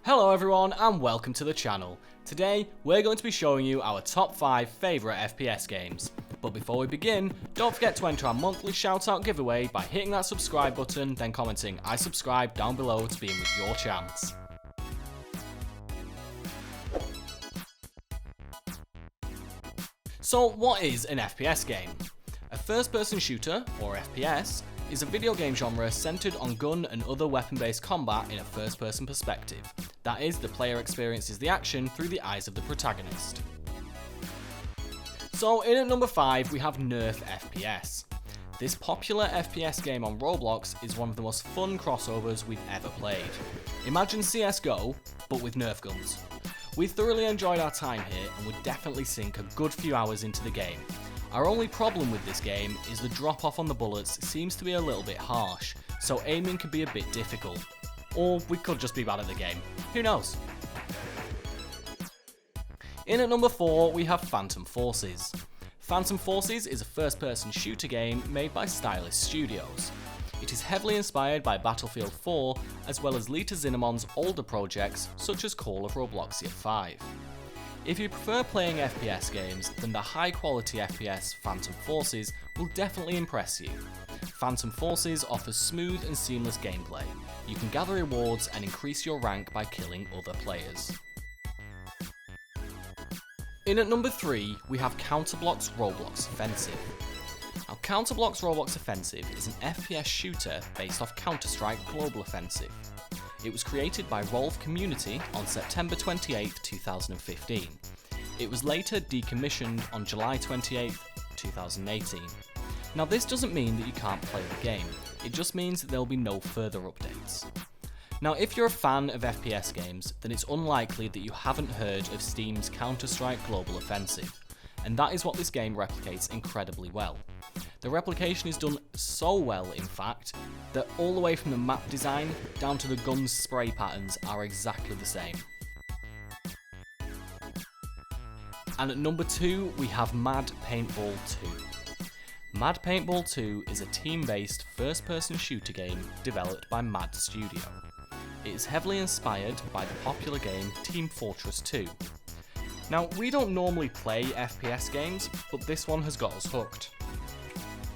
Hello everyone and welcome to the channel. Today we're going to be showing you our top 5 favourite FPS games. But before we begin, don't forget to enter our monthly shoutout giveaway by hitting that subscribe button, then commenting I subscribe down below to be in with your chance. So what is an FPS game? A first-person shooter, or FPS, is a video game genre centered on gun and other weapon-based combat in a first-person perspective. That is, the player experiences the action through the eyes of the protagonist. So in at number 5 we have Nerf FPS. This popular FPS game on Roblox is one of the most fun crossovers we've ever played. Imagine CSGO, but with Nerf guns. We thoroughly enjoyed our time here and would definitely sink a good few hours into the game. Our only problem with this game is the drop off on the bullets seems to be a little bit harsh, so aiming can be a bit difficult. Or we could just be bad at the game, who knows? In at number 4 we have Phantom Forces. Phantom Forces is a first-person shooter game made by Stylus Studios. It is heavily inspired by Battlefield 4 as well as Lita Zinnemon's older projects such as Call of Robloxia 5. If you prefer playing FPS games, then the high-quality FPS Phantom Forces will definitely impress you. Phantom Forces offers smooth and seamless gameplay. You can gather rewards and increase your rank by killing other players. In at number 3, we have Counterblock's Roblox Offensive. Now, Counterblock's Roblox Offensive is an FPS shooter based off Counter-Strike Global Offensive. It was created by Rolf Community on September 28, 2015. It was later decommissioned on July 28, 2018. Now this doesn't mean that you can't play the game, it just means that there will be no further updates. Now if you're a fan of FPS games, then it's unlikely that you haven't heard of Steam's Counter-Strike Global Offensive, and that is what this game replicates incredibly well. The replication is done so well, in fact, that all the way from the map design down to the gun's spray patterns are exactly the same. And at number 2 we have Mad Paintball 2. Mad Paintball 2 is a team-based first-person shooter game developed by Mad Studio. It is heavily inspired by the popular game Team Fortress 2. Now, we don't normally play FPS games, but this one has got us hooked.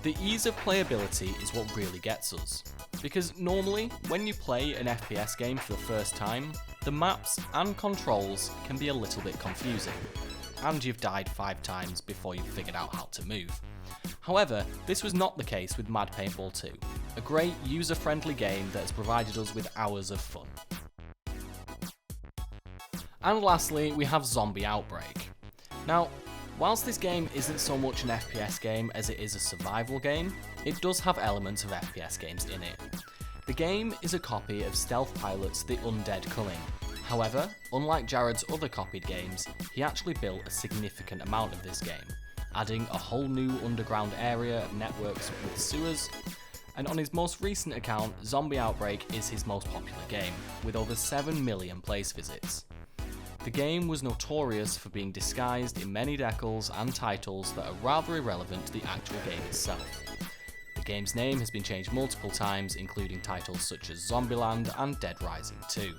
The ease of playability is what really gets us, because normally, when you play an FPS game for the first time, the maps and controls can be a little bit confusing, and you've died 5 times before you've figured out how to move. However, this was not the case with Mad Paintball 2, a great user-friendly game that has provided us with hours of fun. And lastly, we have Zombie Outbreak. Now, whilst this game isn't so much an FPS game as it is a survival game, it does have elements of FPS games in it. The game is a copy of Stealth Pilot's The Undead Coming. However, unlike Jared's other copied games, he actually built a significant amount of this game, adding a whole new underground area of networks with sewers, and on his most recent account, Zombie Outbreak is his most popular game, with over 7 million place visits. The game was notorious for being disguised in many decals and titles that are rather irrelevant to the actual game itself. The game's name has been changed multiple times, including titles such as Zombieland and Dead Rising 2.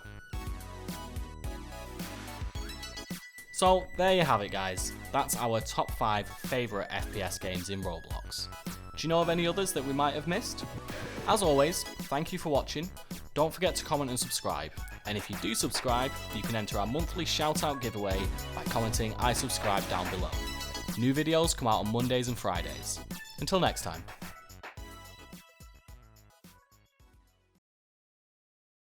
So there you have it guys, that's our top 5 favourite FPS games in Roblox. Do you know of any others that we might have missed? As always, thank you for watching, don't forget to comment and subscribe, and if you do subscribe, you can enter our monthly shoutout giveaway by commenting I subscribe down below. New videos come out on Mondays and Fridays. Until next time.